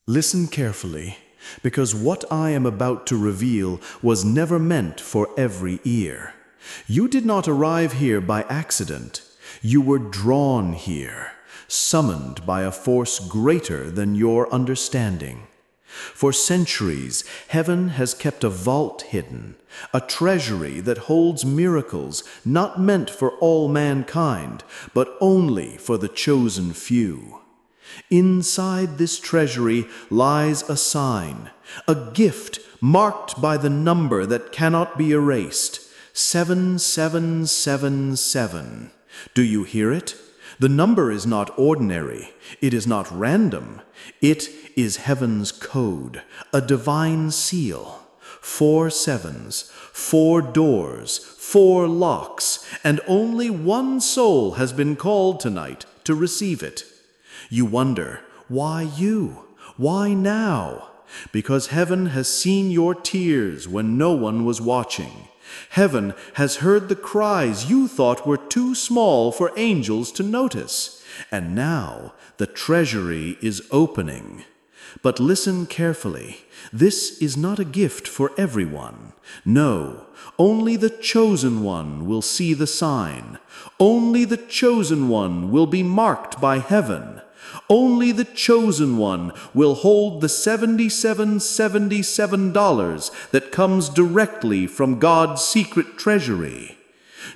Listen carefully, because what I am about to reveal was never meant for every ear. You did not arrive here by accident. You were drawn here, summoned by a force greater than your understanding. For centuries, heaven has kept a vault hidden, a treasury that holds miracles not meant for all mankind, but only for the chosen few. Inside this treasury lies a sign, a gift marked by the number that cannot be erased, 7777. Do you hear it? The number is not ordinary. It is not random. It is heaven's code, a divine seal. 4 sevens, 4 doors, 4 locks, and only one soul has been called tonight to receive it. You wonder, why you? Why now? Because heaven has seen your tears when no one was watching. Heaven has heard the cries you thought were too small for angels to notice. And now the treasury is opening. But listen carefully. This is not a gift for everyone. No, only the chosen one will see the sign. Only the chosen one will be marked by heaven. Only the chosen one will hold the $7777 that comes directly from God's secret treasury.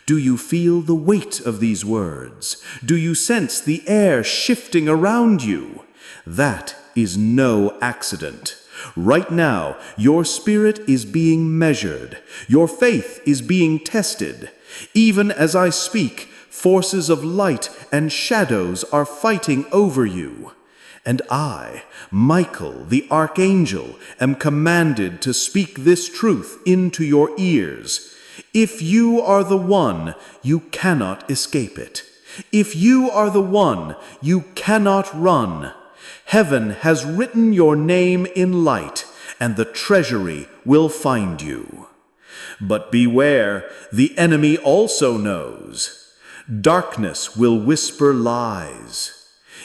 Do you feel the weight of these words? Do you sense the air shifting around you? That is no accident. Right now, your spirit is being measured. Your faith is being tested. Even as I speak, forces of light and shadows are fighting over you. And I, Michael, the Archangel, am commanded to speak this truth into your ears. If you are the one, you cannot escape it. If you are the one, you cannot run. Heaven has written your name in light, and the treasury will find you. But beware, the enemy also knows. Darkness will whisper lies.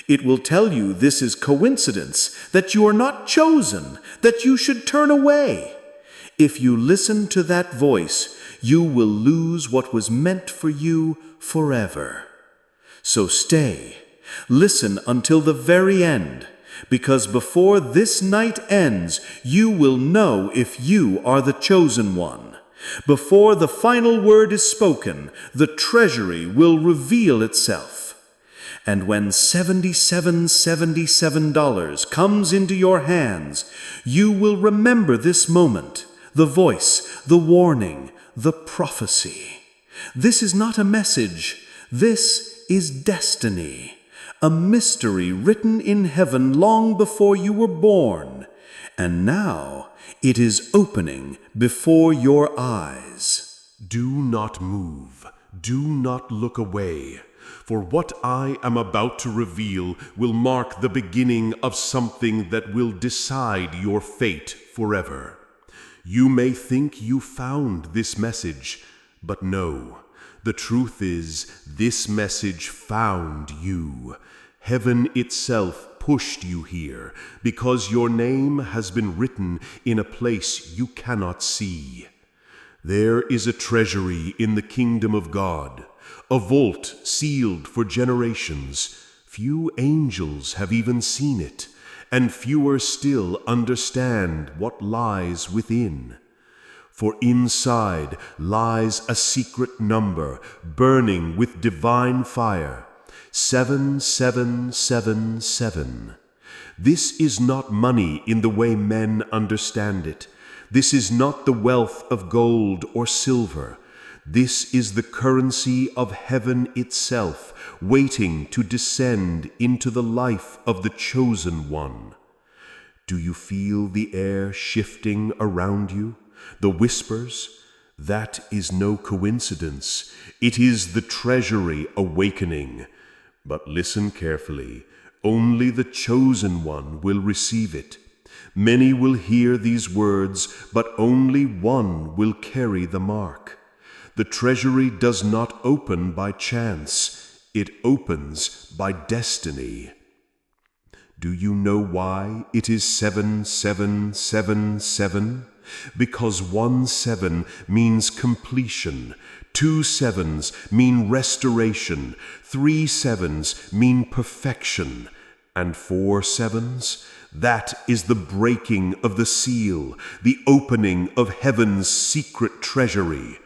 It will tell you this is coincidence, that you are not chosen, that you should turn away. If you listen to that voice, you will lose what was meant for you forever. So stay, listen until the very end, because before this night ends, you will know if you are the chosen one. Before the final word is spoken, the treasury will reveal itself. And when $7777 comes into your hands, you will remember this moment, the voice, the warning, the prophecy. This is not a message. This is destiny, a mystery written in heaven long before you were born. And now it is opening before your eyes. Do not move. Do not look away. For what I am about to reveal will mark the beginning of something that will decide your fate forever. You may think you found this message, but no. The truth is, this message found you. Heaven itself pushed you here, because your name has been written in a place you cannot see. There is a treasury in the kingdom of God, a vault sealed for generations. Few angels have even seen it, and fewer still understand what lies within. For inside lies a secret number, burning with divine fire, 7777. This is not money in the way men understand it. This is not the wealth of gold or silver. This is the currency of heaven itself, waiting to descend into the life of the chosen one. Do you feel the air shifting around you? The whispers? That is no coincidence. It is the treasury awakening. But listen carefully. Only the chosen one will receive it. Many will hear these words, but only one will carry the mark. The treasury does not open by chance. It opens by destiny. Do you know why it is 7777? Because 1 7 means completion, 2 sevens mean restoration, 3 sevens mean perfection, and 4 sevens, that is the breaking of the seal, the opening of heaven's secret treasury.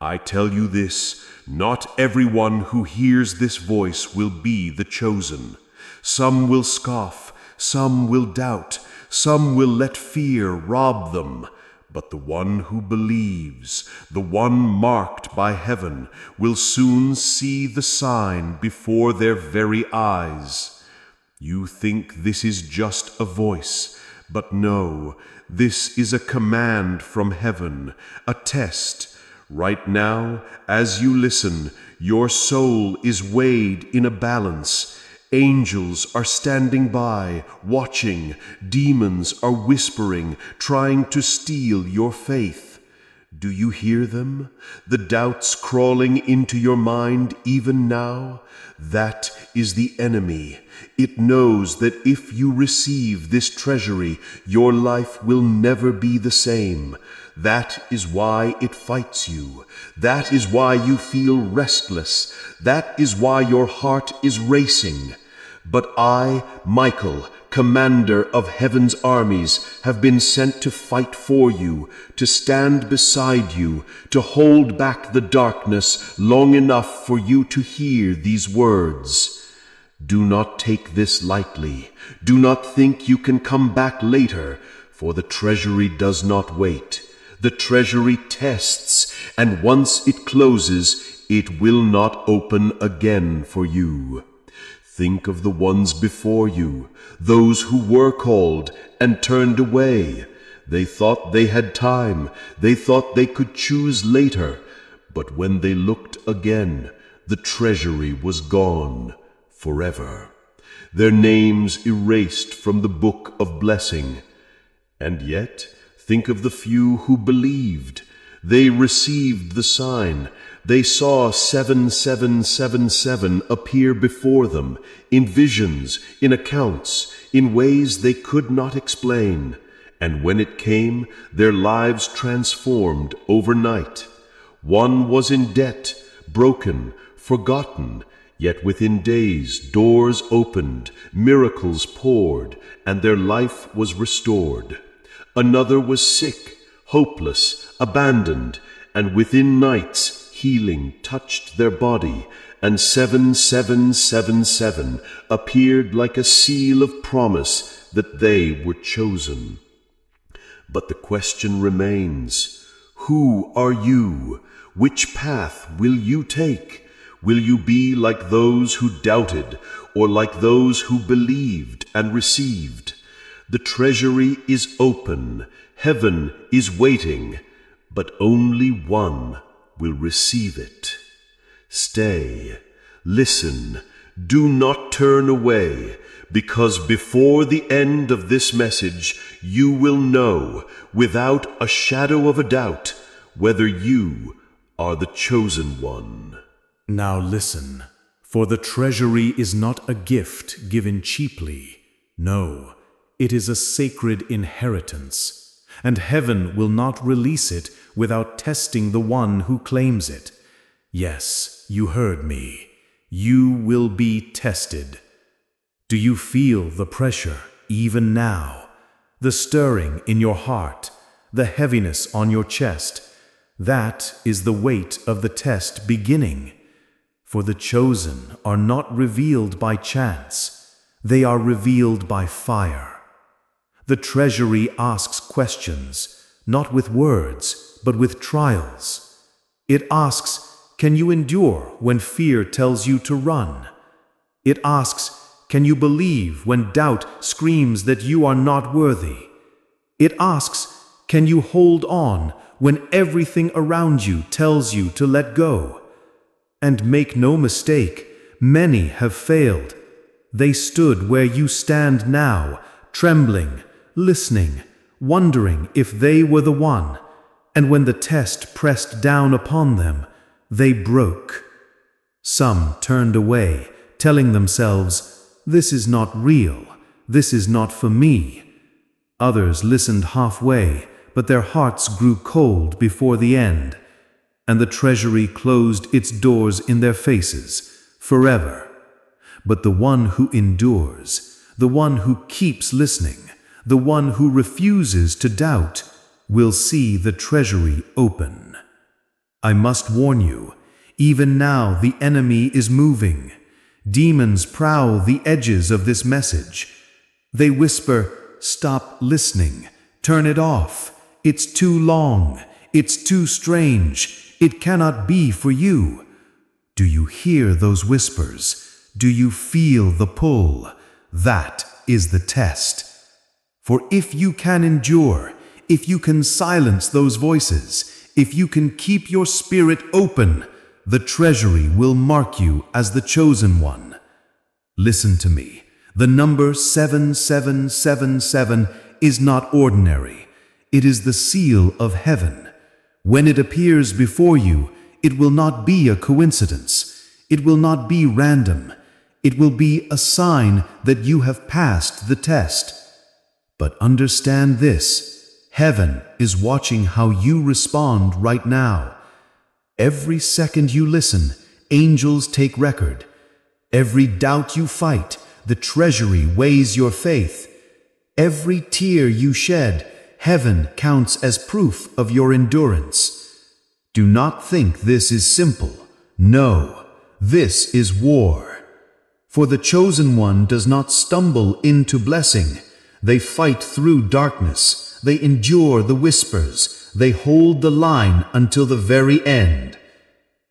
I tell you this, not everyone who hears this voice will be the chosen. Some will scoff, some will doubt, some will let fear rob them. But the one who believes, the one marked by heaven, will soon see the sign before their very eyes. You think this is just a voice, but no, this is a command from heaven, a test. Right now, as you listen, your soul is weighed in a balance. Angels are standing by, watching. Demons are whispering, trying to steal your faith. Do you hear them? The doubts crawling into your mind even now? That is the enemy. It knows that if you receive this treasury, your life will never be the same. That is why it fights you. That is why you feel restless. That is why your heart is racing. But I, Micheal, commander of heaven's armies, have been sent to fight for you, to stand beside you, to hold back the darkness long enough for you to hear these words. Do not take this lightly. Do not think you can come back later, for the treasury does not wait. The treasury tests, and once it closes, it will not open again for you. Think of the ones before you, those who were called and turned away. They thought they had time. They thought they could choose later. But when they looked again, the treasury was gone forever. Their names erased from the book of blessing. And yet, think of the few who believed. They received the sign. They saw 7777 appear before them, in visions, in accounts, in ways they could not explain. And when it came, their lives transformed overnight. One was in debt, broken, forgotten, yet within days doors opened, miracles poured, and their life was restored. Another was sick, hopeless, abandoned, and within nights healing touched their body, and 7777 appeared like a seal of promise that they were chosen. But the question remains, who are you? Which path will you take? Will you be like those who doubted, or like those who believed and received? The treasury is open, heaven is waiting, but only one will receive it. Stay, listen, do not turn away, because before the end of this message you will know, without a shadow of a doubt, whether you are the chosen one. Now listen, for the treasury is not a gift given cheaply. No, it is a sacred inheritance. And heaven will not release it without testing the one who claims it. Yes, you heard me. You will be tested. Do you feel the pressure even now? The stirring in your heart, the heaviness on your chest? That is the weight of the test beginning. For the chosen are not revealed by chance. They are revealed by fire. The treasury asks questions, not with words, but with trials. It asks, can you endure when fear tells you to run? It asks, can you believe when doubt screams that you are not worthy? It asks, can you hold on when everything around you tells you to let go? And make no mistake, many have failed. They stood where you stand now, trembling, listening, wondering if they were the one, and when the test pressed down upon them, they broke. Some turned away, telling themselves, "This is not real. "This is not for me." Others listened halfway, but their hearts grew cold before the end, and the treasury closed its doors in their faces forever. But the one who endures, the one who keeps listening, the one who refuses to doubt, will see the treasury open. I must warn you, even now the enemy is moving. Demons prowl the edges of this message. They whisper, "Stop listening. Turn it off. It's too long. It's too strange. It cannot be for you." Do you hear those whispers? Do you feel the pull? That is the test. For if you can endure, if you can silence those voices, if you can keep your spirit open, the treasury will mark you as the chosen one. Listen to me. The number 7777 is not ordinary. It is the seal of heaven. When it appears before you, it will not be a coincidence. It will not be random. It will be a sign that you have passed the test. But understand this. Heaven is watching how you respond right now. Every second you listen, angels take record. Every doubt you fight, the treasury weighs your faith. Every tear you shed, heaven counts as proof of your endurance. Do not think this is simple. No, this is war. For the chosen one does not stumble into blessing. They fight through darkness. They endure the whispers. They hold the line until the very end.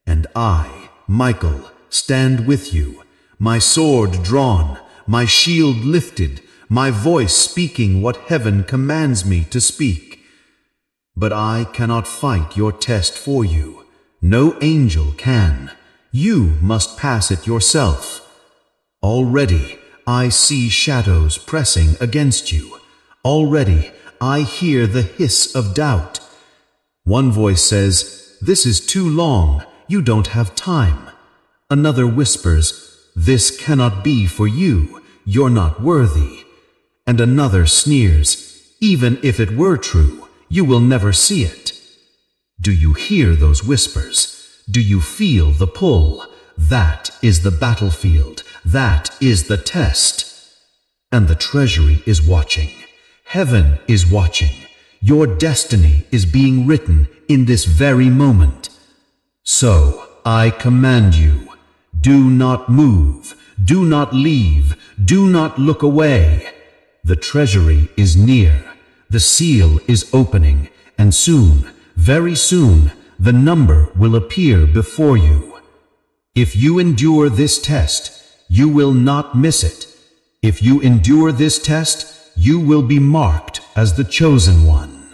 And I, Michael, stand with you, my sword drawn, my shield lifted, my voice speaking what heaven commands me to speak. But I cannot fight your test for you. No angel can. You must pass it yourself. Already I see shadows pressing against you. Already I hear the hiss of doubt. One voice says, "This is too long. You don't have time." Another whispers, "This cannot be for you. You're not worthy." And another sneers, "Even if it were true, you will never see it." Do you hear those whispers? Do you feel the pull? That is the battlefield. That is the test. And the treasury is watching. Heaven is watching. Your destiny is being written in this very moment. So I command you, do not move, do not leave, do not look away. The treasury is near. The seal is opening, and soon, very soon, the number will appear before you. If you endure this test, you will not miss it. If you endure this test, you will be marked as the chosen one.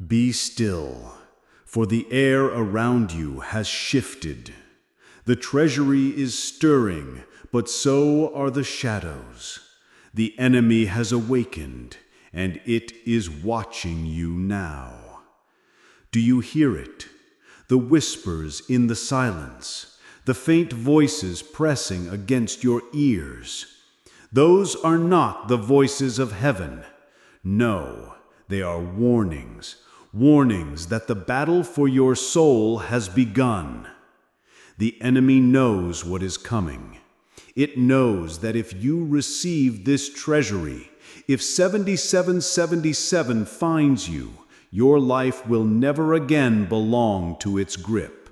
Be still, for the air around you has shifted. The treasury is stirring, but so are the shadows. The enemy has awakened, and it is watching you now. Do you hear it? The whispers in the silence, the faint voices pressing against your ears. Those are not the voices of heaven. No, they are warnings, warnings that the battle for your soul has begun. The enemy knows what is coming. It knows that if you receive this treasury, if 7777 finds you, your life will never again belong to its grip.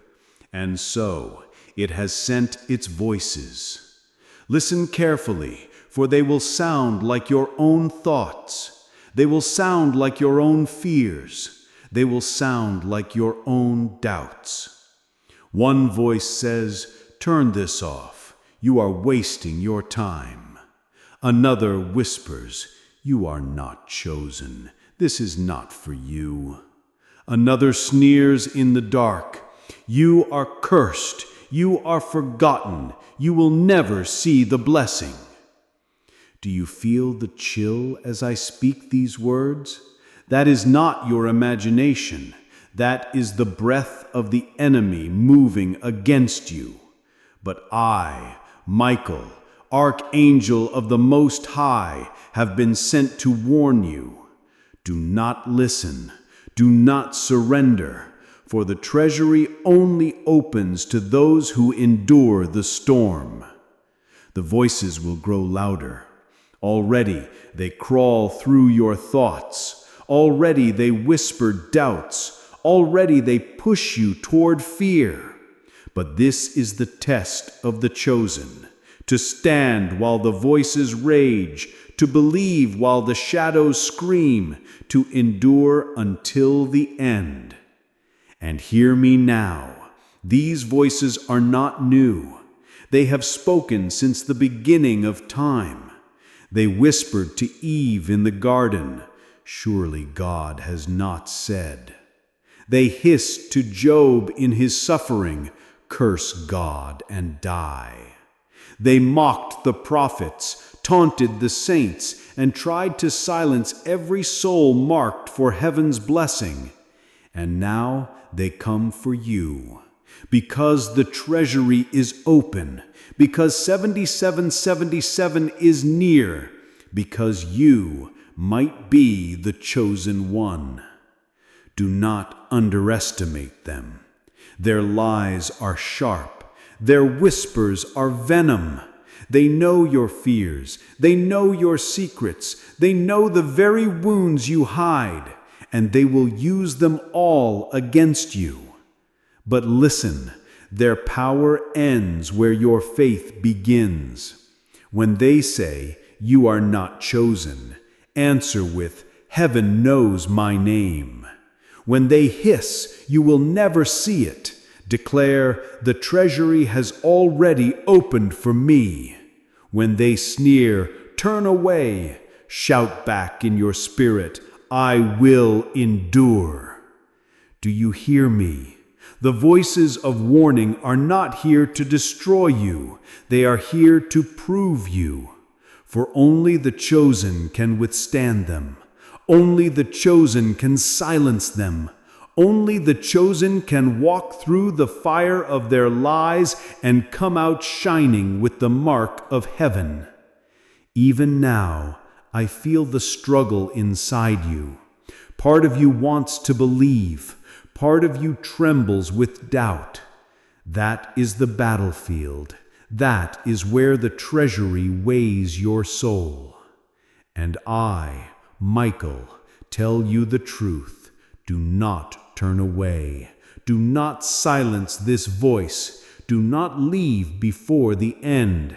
And so it has sent its voices. Listen carefully, for they will sound like your own thoughts. They will sound like your own fears. They will sound like your own doubts. One voice says, "Turn this off. You are wasting your time." Another whispers, "You are not chosen. This is not for you." Another sneers in the dark, "You are cursed. You are forgotten. You will never see the blessing." Do you feel the chill as I speak these words? That is not your imagination. That is the breath of the enemy moving against you. But I, Michael, Archangel of the Most High, have been sent to warn you. Do not listen. Do not surrender, for the treasury only opens to those who endure the storm. The voices will grow louder. Already they crawl through your thoughts. Already they whisper doubts. Already they push you toward fear. But this is the test of the chosen, to stand while the voices rage, to believe while the shadows scream, to endure until the end. And hear me now. These voices are not new. They have spoken since the beginning of time. They whispered to Eve in the garden, "Surely God has not said." They hissed to Job in his suffering, "Curse God and die." They mocked the prophets, taunted the saints, and tried to silence every soul marked for heaven's blessing. And now they come for you, because the treasury is open, because 7777 is near, because you might be the chosen one. Do not underestimate them. Their lies are sharp. Their whispers are venom. They know your fears. They know your secrets. They know the very wounds you hide, and they will use them all against you. But listen, their power ends where your faith begins. When they say, "You are not chosen," answer with, "Heaven knows my name." When they hiss, "You will never see it," declare, "The treasury has already opened for me." When they sneer, "Turn away," shout back in your spirit, "I will endure." Do you hear me? The voices of warning are not here to destroy you. They are here to prove you. For only the chosen can withstand them. Only the chosen can silence them. Only the chosen can walk through the fire of their lies and come out shining with the mark of heaven. Even now, I feel the struggle inside you. Part of you wants to believe. Part of you trembles with doubt. That is the battlefield. That is where the treasury weighs your soul. And I, Michael, tell you the truth. Do not turn away. Do not silence this voice. Do not leave before the end.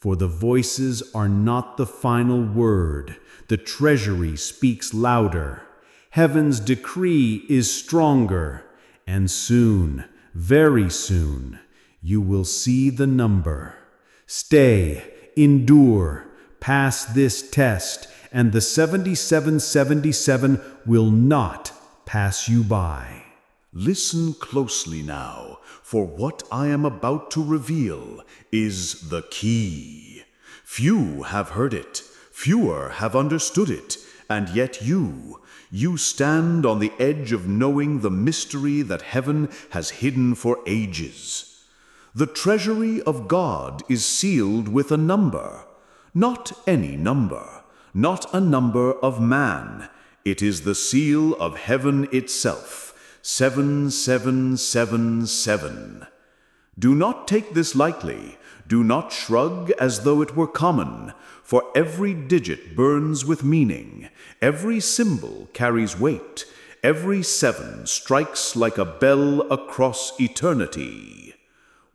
For the voices are not the final word. The treasury speaks louder. Heaven's decree is stronger. And soon, very soon, you will see the number. Stay, endure, pass this test, and the 7777 will not pass you by. Listen closely now, for what I am about to reveal is the key. Few have heard it, fewer have understood it, and yet you stand on the edge of knowing the mystery that heaven has hidden for ages. The treasury of God is sealed with a number, not any number, not a number of man. It is the seal of heaven itself, 7777. Do not take this lightly. Do not shrug as though it were common, for every digit burns with meaning. Every symbol carries weight. Every 7 strikes like a bell across eternity.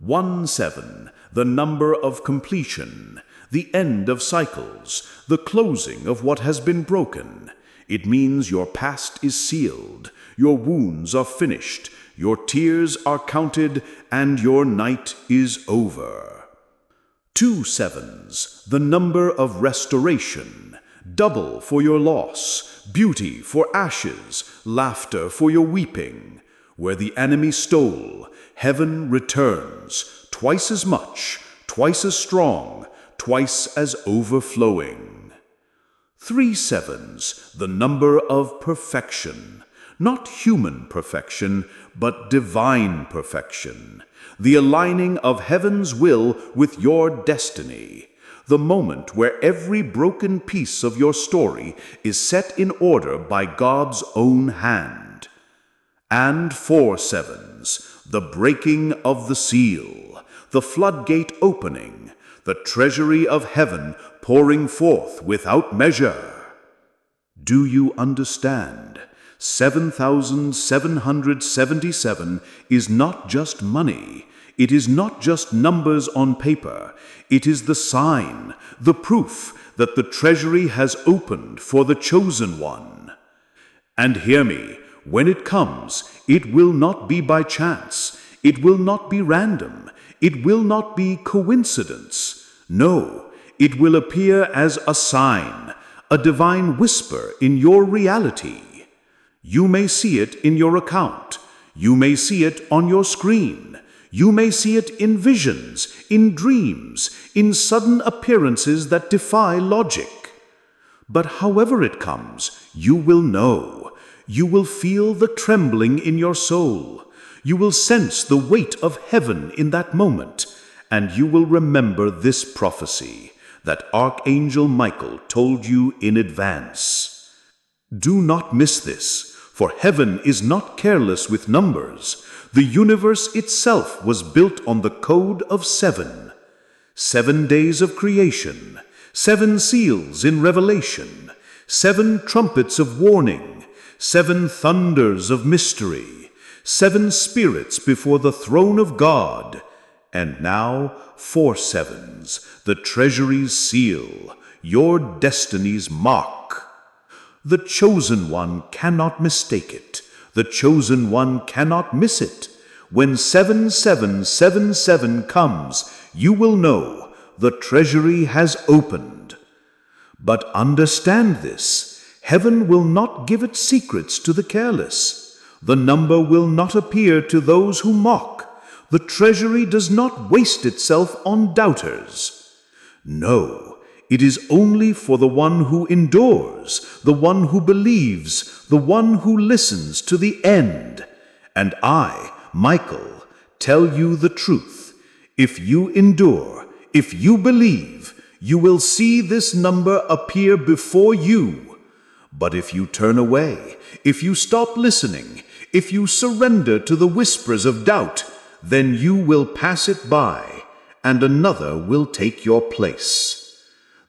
17, the number of completion, the end of cycles, the closing of what has been broken. It means your past is sealed, your wounds are finished, your tears are counted, and your night is over. 2 sevens, the number of restoration, double for your loss, beauty for ashes, laughter for your weeping. Where the enemy stole, heaven returns, twice as much, twice as strong, twice as overflowing. 3 sevens, the number of perfection, not human perfection, but divine perfection, the aligning of heaven's will with your destiny. the moment where every broken piece of your story is set in order by God's own hand. And 4 sevens, the breaking of the seal, the floodgate opening, the treasury of heaven pouring forth without measure. Do you understand? 7,777 is not just money. It is not just numbers on paper. It is the sign, the proof that the treasury has opened for the chosen one. And hear me, when it comes, it will not be by chance. It will not be random. It will not be coincidence. No, it will appear as a sign, a divine whisper in your reality. You may see it in your account. You may see it on your screen. You may see it in visions, in dreams, in sudden appearances that defy logic. But however it comes, you will know. You will feel the trembling in your soul. You will sense the weight of heaven in that moment, and you will remember this prophecy that Archangel Micheal told you in advance. Do not miss this, for heaven is not careless with numbers. The universe itself was built on the code of 7. 7 days of creation, 7 seals in Revelation, 7 trumpets of warning, 7 thunders of mystery, 7 spirits before the throne of God, and now 4 sevens, the treasury's seal, your destiny's mark. The chosen one cannot mistake it. The chosen one cannot miss it. When 7777 comes, you will know the treasury has opened. But understand this, heaven will not give its secrets to the careless. The number will not appear to those who mock. The treasury does not waste itself on doubters. No, it is only for the one who endures, the one who believes, the one who listens to the end. And I, Micheal, tell you the truth. If you endure, if you believe, you will see this number appear before you. But if you turn away, if you stop listening, if you surrender to the whispers of doubt, then you will pass it by, and another will take your place.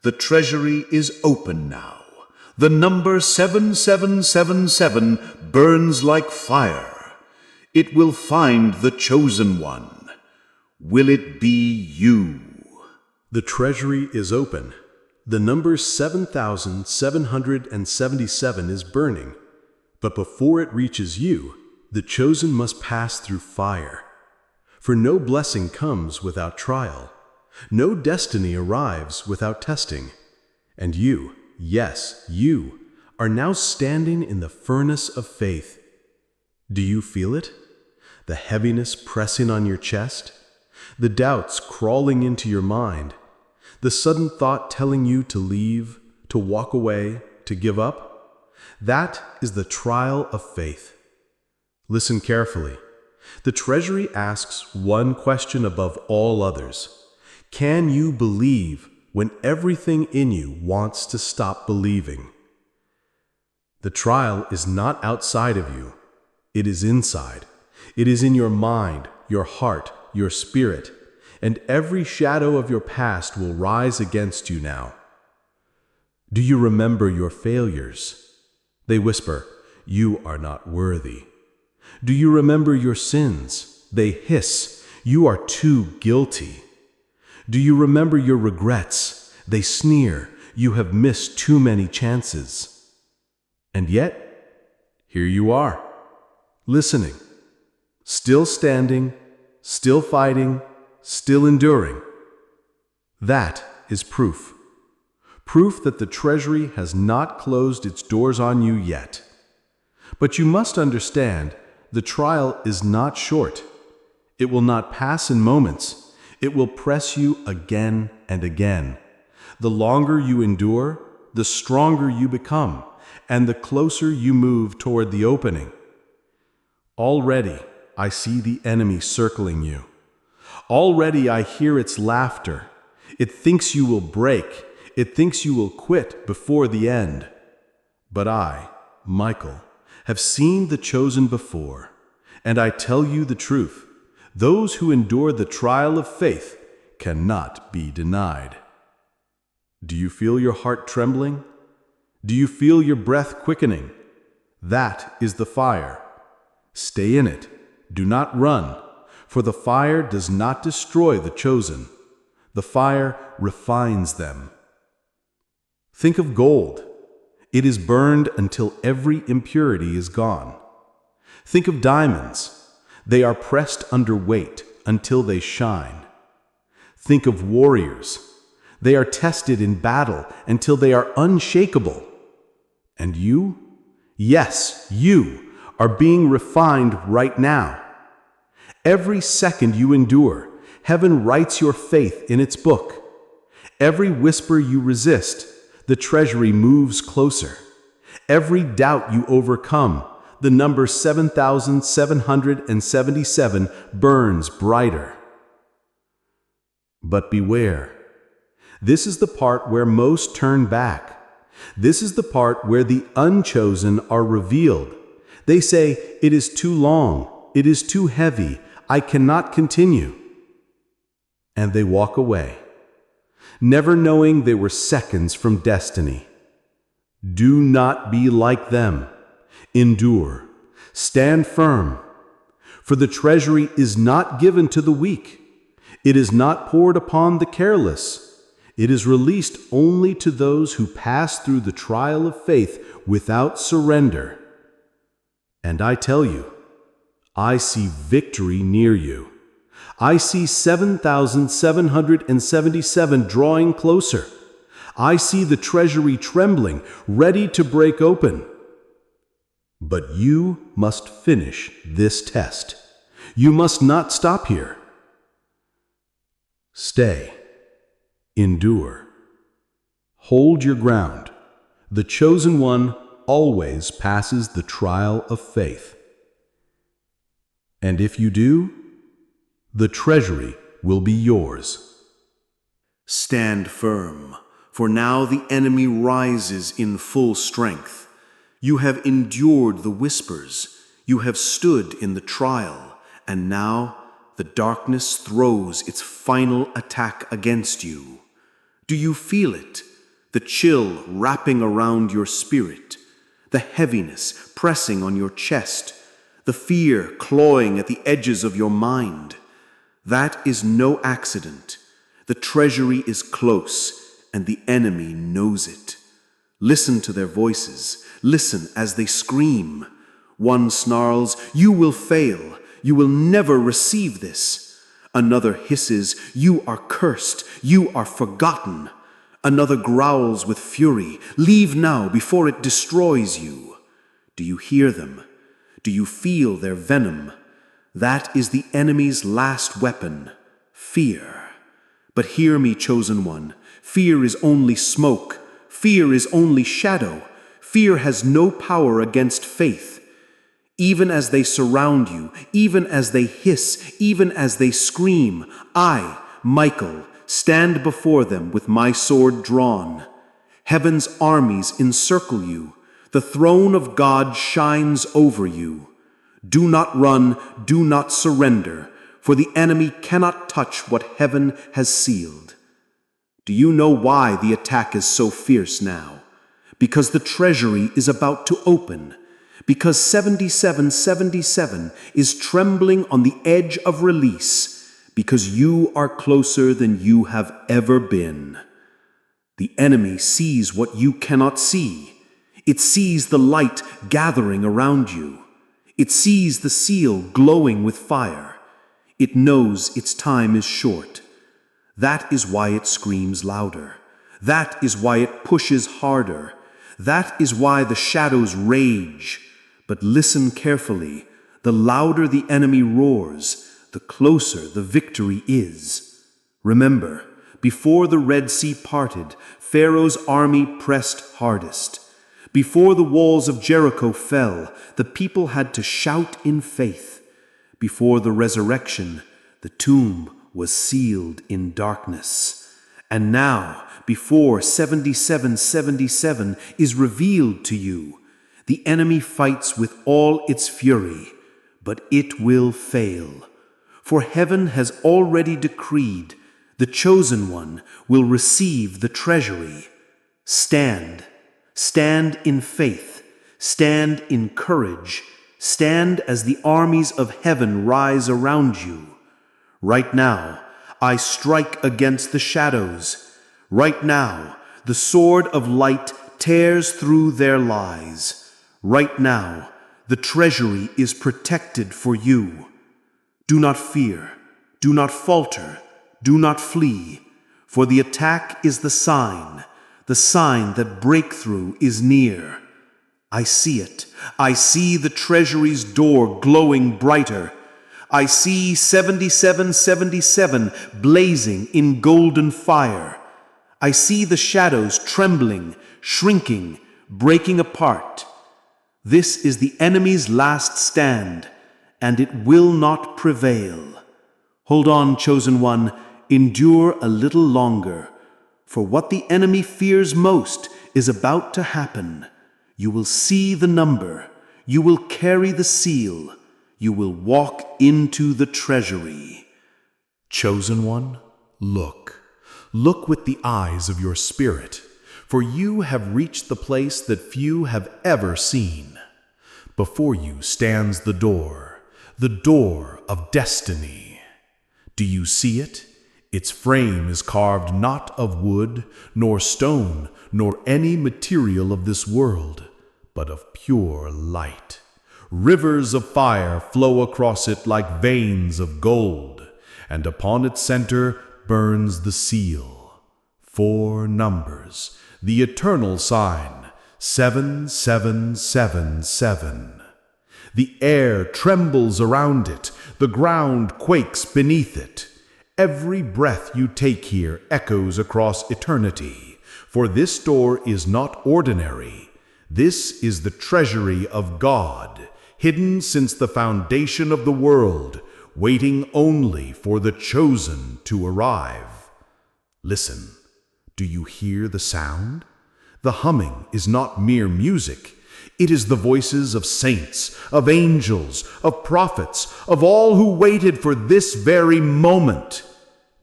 The treasury is open now. The number 7777 burns like fire. It will find the chosen one. Will it be you? The treasury is open. The number 7,777 is burning. But before it reaches you, the chosen must pass through fire. For no blessing comes without trial. No destiny arrives without testing. And you, yes, you, are now standing in the furnace of faith. Do you feel it? The heaviness pressing on your chest? The doubts crawling into your mind? The sudden thought telling you to leave, to walk away, to give up? That is the trial of faith. Listen carefully. The treasury asks one question above all others. Can you believe when everything in you wants to stop believing? The trial is not outside of you. It is inside. It is in your mind, your heart, your spirit, and every shadow of your past will rise against you now. Do you remember your failures? They whisper, "You are not worthy." Do you remember your sins? They hiss, "You are too guilty." Do you remember your regrets? They sneer, "You have missed too many chances." And yet, here you are, listening, still standing, still fighting, still enduring. That is proof. Proof that the treasury has not closed its doors on you yet. But you must understand, the trial is not short. It will not pass in moments. It will press you again and again. The longer you endure, the stronger you become, and the closer you move toward the opening. Already, I see the enemy circling you. Already I hear its laughter. It thinks you will break. It thinks you will quit before the end. But I, Michael, have seen the chosen before, and I tell you the truth. Those who endure the trial of faith cannot be denied. Do you feel your heart trembling? Do you feel your breath quickening? That is the fire. Stay in it. Do not run, for the fire does not destroy the chosen. The fire refines them. Think of gold. It is burned until every impurity is gone. Think of diamonds. They are pressed under weight until they shine. Think of warriors. They are tested in battle until they are unshakable. And you? Yes, you are being refined right now. Every second you endure, heaven writes your faith in its book. Every whisper you resist, the treasury moves closer. Every doubt you overcome, the number 7,777 burns brighter. But beware. This is the part where most turn back. This is the part where the unchosen are revealed. They say, "It is too long. It is too heavy. I cannot continue." And they walk away, never knowing they were seconds from destiny. Do not be like them. Endure. Stand firm. For the treasury is not given to the weak. It is not poured upon the careless. It is released only to those who pass through the trial of faith without surrender. And I tell you, I see victory near you. I see 7,777 drawing closer. I see the treasury trembling, ready to break open. But you must finish this test. You must not stop here. Stay. Endure. Hold your ground. The chosen one always passes the trial of faith. And if you do, the treasury will be yours. Stand firm, for now the enemy rises in full strength. You have endured the whispers, you have stood in the trial, and now the darkness throws its final attack against you. Do you feel it? The chill wrapping around your spirit, the heaviness pressing on your chest, the fear clawing at the edges of your mind. That is no accident. The treasury is close, and the enemy knows it. Listen to their voices. Listen as they scream. One snarls, "You will fail. You will never receive this." Another hisses, "You are cursed. You are forgotten." Another growls with fury, "Leave now before it destroys you." Do you hear them? Do you feel their venom? That is the enemy's last weapon, fear. But hear me, chosen one. Fear is only smoke. Fear is only shadow. Fear has no power against faith. Even as they surround you, even as they hiss, even as they scream, I, Michael, stand before them with my sword drawn. Heaven's armies encircle you. The throne of God shines over you. Do not run, do not surrender, for the enemy cannot touch what heaven has sealed. Do you know why the attack is so fierce now? Because the treasury is about to open. Because 7777 is trembling on the edge of release. Because you are closer than you have ever been. The enemy sees what you cannot see. It sees the light gathering around you. It sees the seal glowing with fire. It knows its time is short. That is why it screams louder. That is why it pushes harder. That is why the shadows rage. But listen carefully. The louder the enemy roars, the closer the victory is. Remember, before the Red Sea parted, Pharaoh's army pressed hardest. Before the walls of Jericho fell, the people had to shout in faith. Before the resurrection, the tomb was sealed in darkness. And now, before 7777 is revealed to you, the enemy fights with all its fury, but it will fail. For heaven has already decreed the chosen one will receive the treasury. Stand. Stand in faith. Stand in courage. Stand as the armies of heaven rise around you. Right now, I strike against the shadows. Right now, the sword of light tears through their lies. Right now, the treasury is protected for you. Do not fear. Do not falter. Do not flee. For the attack is the sign that breakthrough is near. I see it. I see the treasury's door glowing brighter. I see 7777 blazing in golden fire. I see the shadows trembling, shrinking, breaking apart. This is the enemy's last stand, and it will not prevail. Hold on, chosen one, endure a little longer, for what the enemy fears most is about to happen. You will see the number, you will carry the seal, you will walk into the treasury. Chosen one, look. Look with the eyes of your spirit, for you have reached the place that few have ever seen. Before you stands the door of destiny. Do you see it? Its frame is carved not of wood, nor stone, nor any material of this world, but of pure light. Rivers of fire flow across it like veins of gold, and upon its center burns the seal. 4 numbers, the eternal sign, 7777. The air trembles around it, the ground quakes beneath it. Every breath you take here echoes across eternity, for this door is not ordinary. This is the treasury of God, hidden since the foundation of the world, waiting only for the chosen to arrive. Listen, do you hear the sound? The humming is not mere music. It is the voices of saints, of angels, of prophets, of all who waited for this very moment.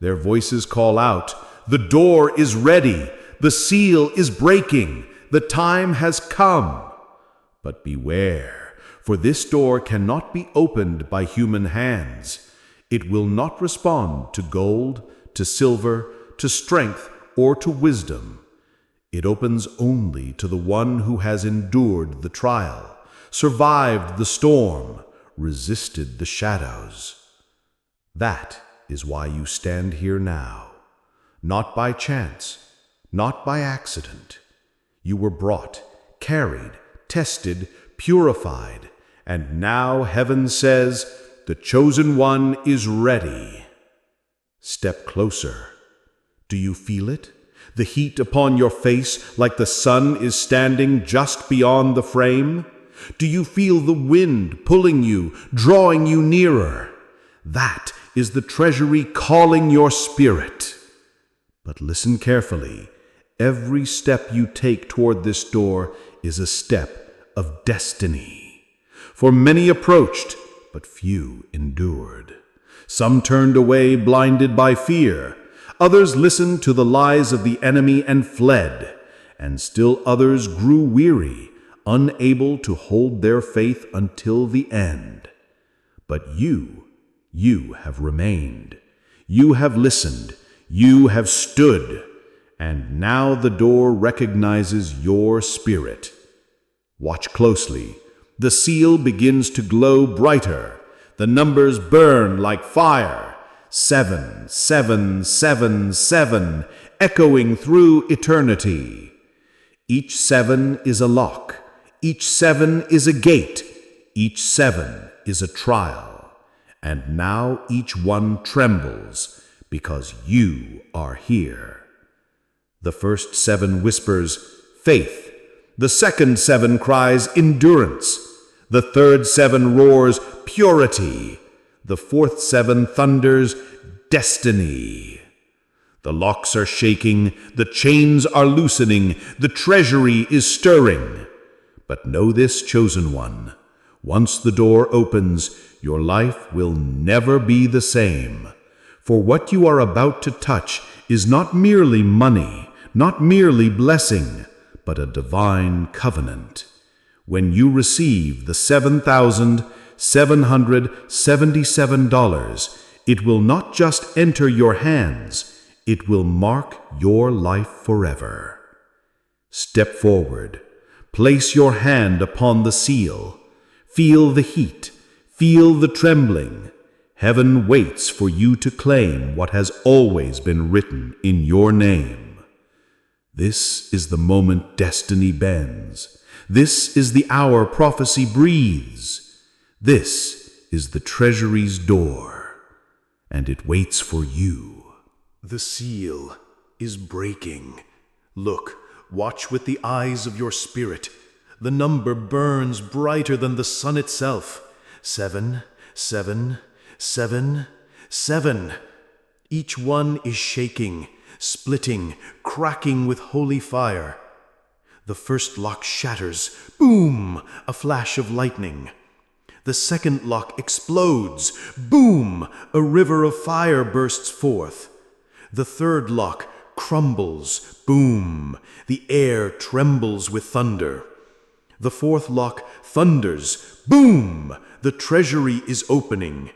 Their voices call out, "The door is ready, the seal is breaking, the time has come." But beware, for this door cannot be opened by human hands. It will not respond to gold, to silver, to strength, or to wisdom. It opens only to the one who has endured the trial, survived the storm, resisted the shadows. That is why you stand here now. Not by chance, not by accident. You were brought, carried, tested, purified, and now heaven says, the chosen one is ready. Step closer. Do you feel it? The heat upon your face like the sun is standing just beyond the frame? Do you feel the wind pulling you, drawing you nearer? That is the treasury calling your spirit. But listen carefully. Every step you take toward this door is a step of destiny. For many approached, but few endured. Some turned away blinded by fear. Others listened to the lies of the enemy and fled. And still others grew weary, unable to hold their faith until the end. But you have remained. You have listened. You have stood. And now the door recognizes your spirit. Watch closely. The seal begins to glow brighter. The numbers burn like fire. 7777, echoing through eternity. Each 7 is a lock. Each 7 is a gate. Each 7 is a trial. And now each one trembles because you are here. The first 7 whispers, faith. The second 7 cries, endurance. The third 7 roars, purity. The fourth 7 thunders, destiny. The locks are shaking, the chains are loosening, the treasury is stirring. But know this, chosen one, once the door opens, your life will never be the same. For what you are about to touch is not merely money, not merely blessing, but a divine covenant. When you receive the $7,777, it will not just enter your hands, it will mark your life forever. Step forward. Place your hand upon the seal. Feel the heat. Feel the trembling. Heaven waits for you to claim what has always been written in your name. This is the moment destiny bends. This is the hour prophecy breathes. This is the treasury's door, and it waits for you. The seal is breaking. Look, watch with the eyes of your spirit. The number burns brighter than the sun itself. 7, 7, 7, 7. Each one is shaking, splitting, cracking with holy fire. The first lock shatters. Boom! A flash of lightning. The second lock explodes. Boom! A river of fire bursts forth. The third lock crumbles. Boom! The air trembles with thunder. The fourth lock thunders. Boom! The treasury is opening.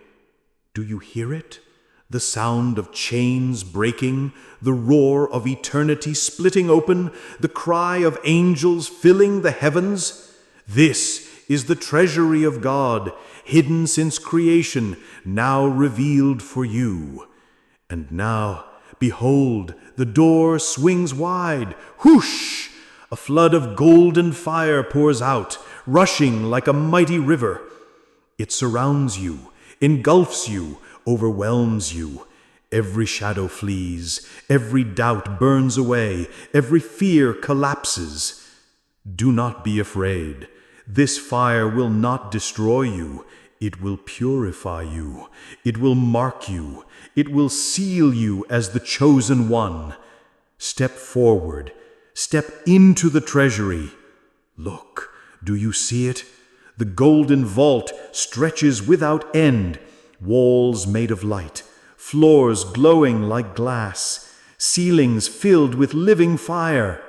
Do you hear it? The sound of chains breaking, the roar of eternity splitting open, the cry of angels filling the heavens? This is the treasury of God, hidden since creation, now revealed for you. And now, behold, the door swings wide. Whoosh! A flood of golden fire pours out, rushing like a mighty river. It surrounds you, engulfs you, overwhelms you. Every shadow flees, every doubt burns away, every fear collapses. Do not be afraid. This fire will not destroy you. It will purify you. It will mark you. It will seal you as the chosen one. Step forward. Step into the treasury. Look, do you see it? The golden vault stretches without end, walls made of light, floors glowing like glass, ceilings filled with living fire.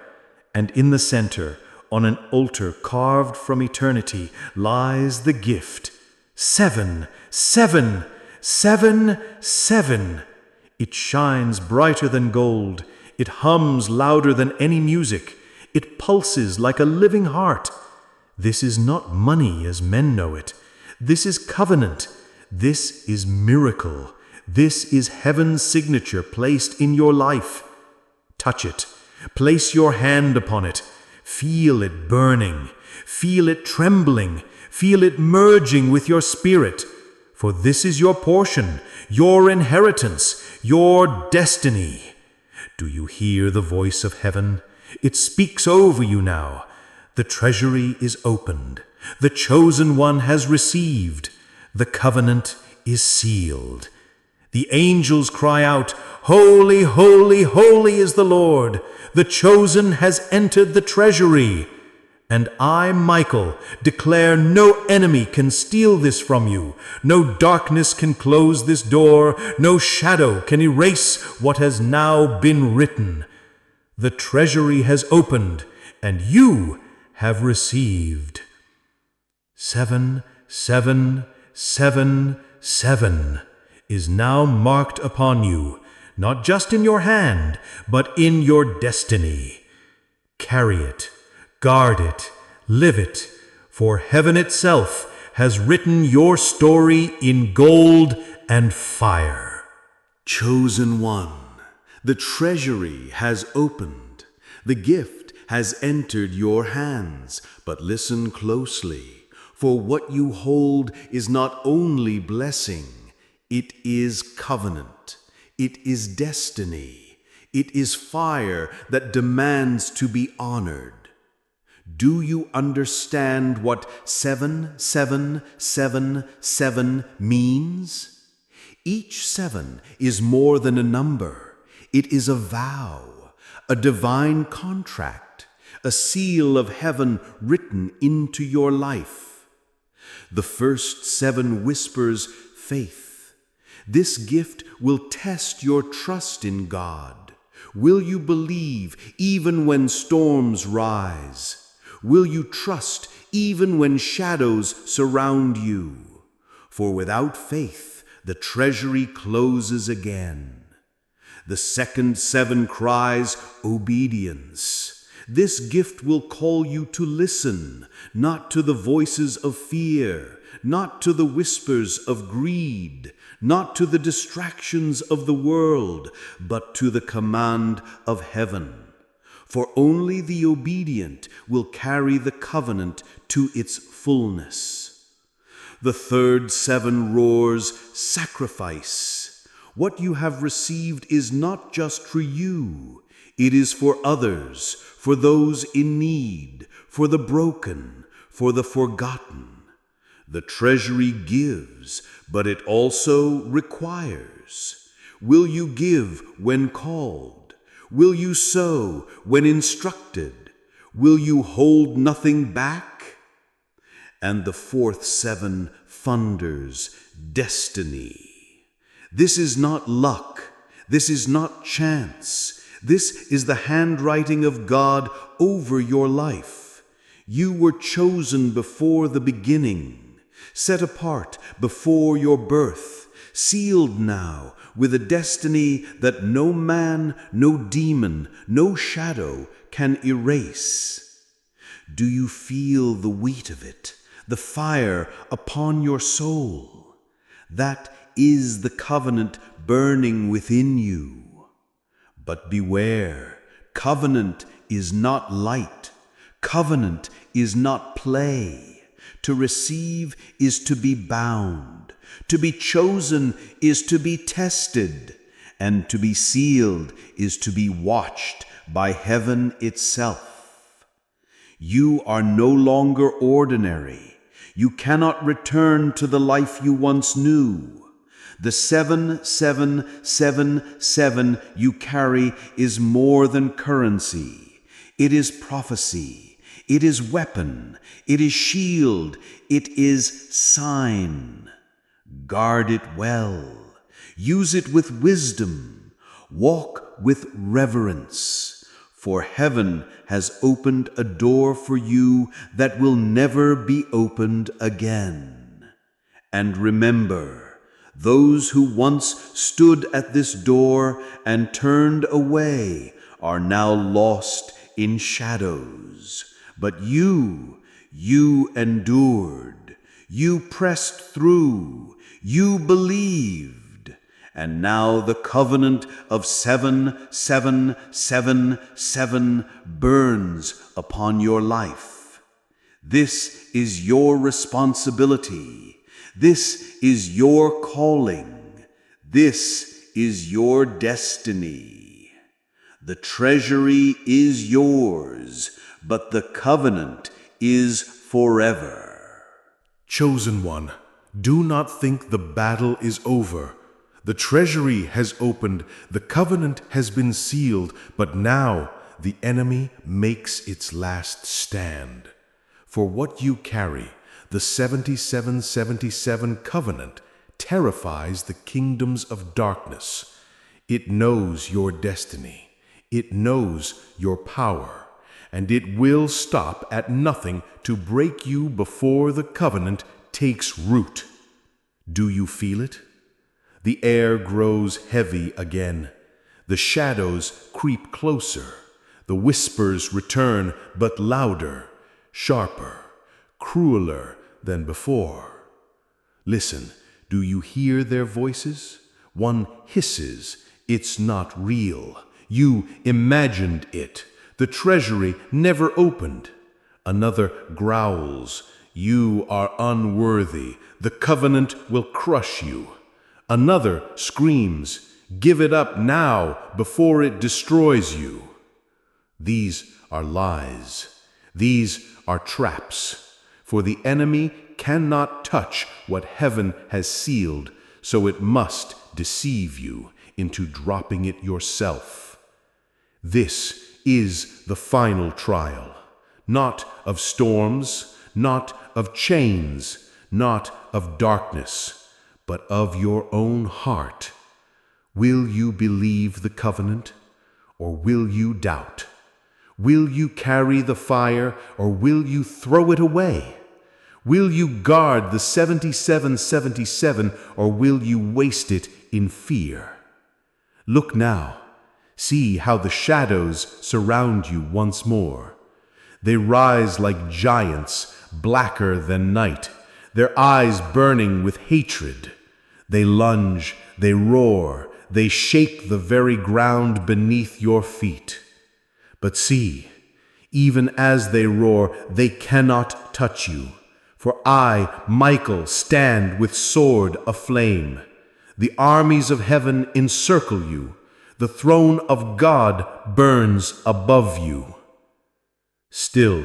And in the center, on an altar carved from eternity, lies the gift. 7, 7, 7, 7. It shines brighter than gold. It hums louder than any music. It pulses like a living heart. This is not money as men know it. This is covenant. This is miracle. This is heaven's signature placed in your life. Touch it. Place your hand upon it. Feel it burning. Feel it trembling. Feel it merging with your spirit. For this is your portion, your inheritance, your destiny. Do you hear the voice of heaven? It speaks over you now. The treasury is opened. The chosen one has received. The covenant is sealed. The angels cry out, "Holy, holy, holy is the Lord. The chosen has entered the treasury." And I, Michael, declare no enemy can steal this from you. No darkness can close this door. No shadow can erase what has now been written. The treasury has opened, and you have received. 7, 7, 7, 7 is now marked upon you, not just in your hand, but in your destiny. Carry it. Guard it, live it, for heaven itself has written your story in gold and fire. Chosen one, the treasury has opened. The gift has entered your hands, but listen closely, for what you hold is not only blessing, it is covenant, it is destiny, it is fire that demands to be honored. Do you understand what 7, 7, 7, 7 means? Each 7 is more than a number. It is a vow, a divine contract, a seal of heaven written into your life. The first 7 whispers faith. This gift will test your trust in God. Will you believe even when storms rise? Will you trust even when shadows surround you? For without faith, the treasury closes again. The second 7 cries obedience. This gift will call you to listen, not to the voices of fear, not to the whispers of greed, not to the distractions of the world, but to the command of heaven. For only the obedient will carry the covenant to its fullness. The third 7 roars sacrifice. What you have received is not just for you. It is for others, for those in need, for the broken, for the forgotten. The treasury gives, but it also requires. Will you give when called? Will you sow when instructed? Will you hold nothing back? And the fourth 7 thunders destiny. This is not luck. This is not chance. This is the handwriting of God over your life. You were chosen before the beginning, set apart before your birth, sealed now with a destiny that no man, no demon, no shadow can erase. Do you feel the weight of it, the fire upon your soul? That is the covenant burning within you. But beware, covenant is not light. Covenant is not play. To receive is to be bound. To be chosen is to be tested. And to be sealed is to be watched by heaven itself. You are no longer ordinary. You cannot return to the life you once knew. The 7, 7, 7, 7 you carry is more than currency. It is prophecy. It is weapon. It is shield. It is sign. Guard it well. Use it with wisdom. Walk with reverence. For heaven has opened a door for you that will never be opened again. And remember, those who once stood at this door and turned away are now lost in shadows. But you endured, you pressed through, you believed. And now the covenant of 7, 7, 7, 7 burns upon your life. This is your responsibility. This is your calling. This is your destiny. The treasury is yours, but the covenant is forever. Chosen one, do not think the battle is over. The treasury has opened, the covenant has been sealed, but now the enemy makes its last stand. For what you carry, the 7777 covenant, terrifies the kingdoms of darkness. It knows your destiny. It knows your power. And it will stop at nothing to break you before the covenant takes root. Do you feel it? The air grows heavy again. The shadows creep closer. The whispers return, but louder, sharper, crueler than before. Listen, do you hear their voices? One hisses, "It's not real. You imagined it. The treasury never opened." Another growls, "You are unworthy. The covenant will crush you." Another screams, "Give it up now before it destroys you." These are lies. These are traps. For the enemy cannot touch what heaven has sealed, so it must deceive you. into dropping it yourself. This is the final trial, not of storms, not of chains, not of darkness, but of your own heart. Will you believe the covenant, or will you doubt? Will you carry the fire, or will you throw it away? Will you guard the 7777, or will you waste it in fear? Look now. See how the shadows surround you once more. They rise like giants, blacker than night, their eyes burning with hatred. They lunge, they roar, they shake the very ground beneath your feet. But see, even as they roar, they cannot touch you. For I, Michael, stand with sword aflame. The armies of heaven encircle you. The throne of God burns above you. Still,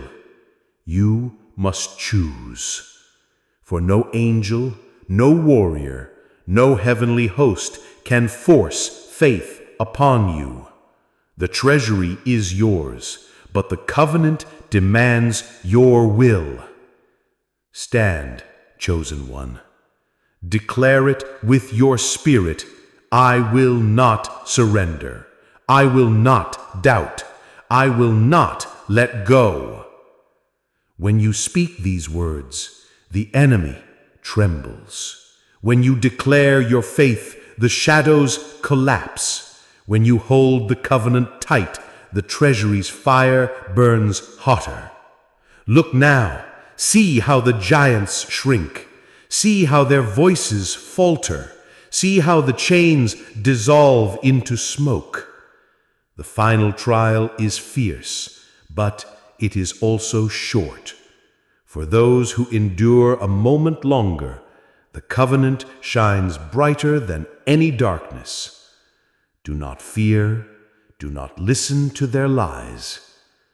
you must choose. For no angel, no warrior, no heavenly host can force faith upon you. The treasury is yours, but the covenant demands your will. Stand, chosen one. Declare it with your spirit. I will not surrender. I will not doubt. I will not let go. When you speak these words, the enemy trembles. When you declare your faith, the shadows collapse. When you hold the covenant tight, the treasury's fire burns hotter. Look now. See how the giants shrink. See how their voices falter. See how the chains dissolve into smoke. The final trial is fierce, but it is also short. For those who endure a moment longer, the covenant shines brighter than any darkness. Do not fear, do not listen to their lies,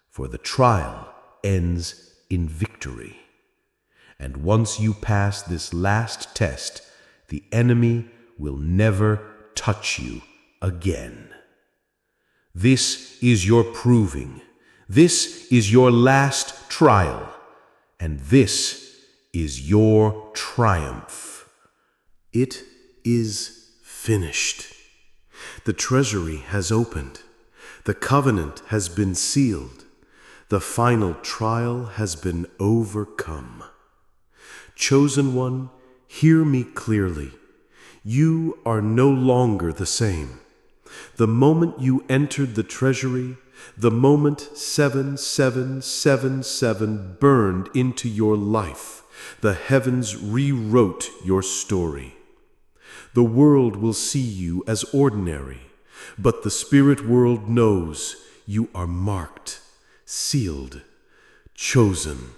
for the trial ends in victory. And once you pass this last test, the enemy will never touch you again. This is your proving. This is your last trial. And this is your triumph. It is finished. The treasury has opened. The covenant has been sealed. The final trial has been overcome. Chosen one, hear me clearly. You are no longer the same. The moment you entered the treasury, the moment 7777 burned into your life, the heavens rewrote your story. The world will see you as ordinary, but the spirit world knows you are marked, sealed, chosen.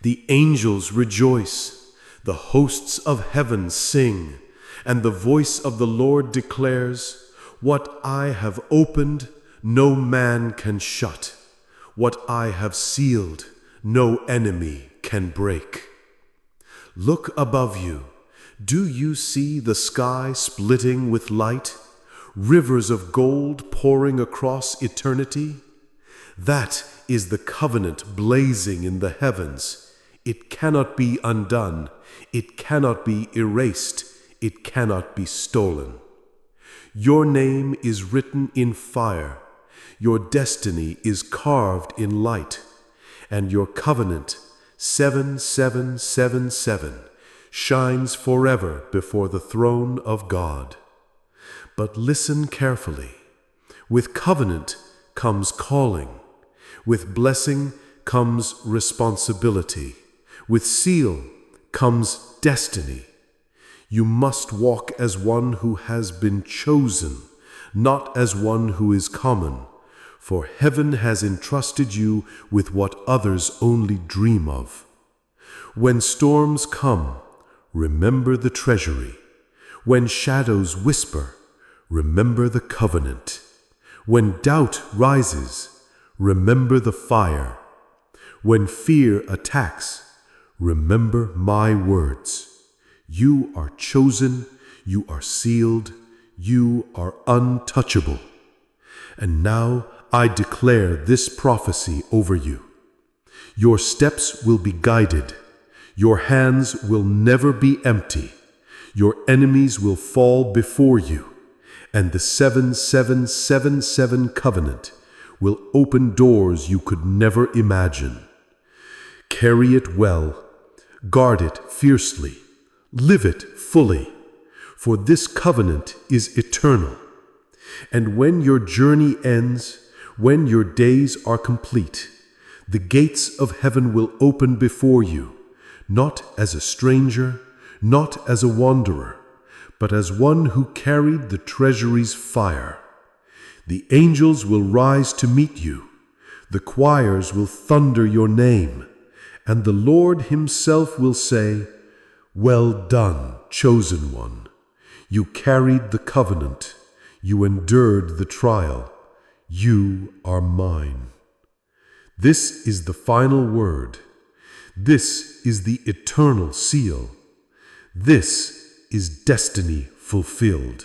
The angels rejoice, the hosts of heaven sing, and the voice of the Lord declares, "What I have opened, no man can shut. What I have sealed, no enemy can break." Look above you. Do you see the sky splitting with light? Rivers of gold pouring across eternity? That is the covenant blazing in the heavens. It cannot be undone. It cannot be erased. It cannot be stolen. Your name is written in fire. Your destiny is carved in light. And your covenant, 7777, shines forever before the throne of God. But listen carefully. With covenant comes calling. With blessing comes responsibility. With seal comes destiny. You must walk as one who has been chosen, not as one who is common, for heaven has entrusted you with what others only dream of. When storms come, remember the treasury. When shadows whisper, remember the covenant. When doubt rises, remember the fire. When fear attacks, remember my words. You are chosen, you are sealed, You are untouchable. And now I declare this prophecy over you. Your steps will be guided. Your hands will never be empty. Your enemies will fall before you. And the 7777 covenant will open doors you could never imagine. Carry it well. Guard it fiercely. Live it fully. For this covenant is eternal. And when your journey ends, when your days are complete, the gates of heaven will open before you, not as a stranger, not as a wanderer, but as one who carried the treasury's fire. The angels will rise to meet you, the choirs will thunder your name, and the Lord himself will say, "Well done, chosen one. You carried the covenant. You endured the trial. You are mine." This is the final word. This is the eternal seal. This is destiny fulfilled.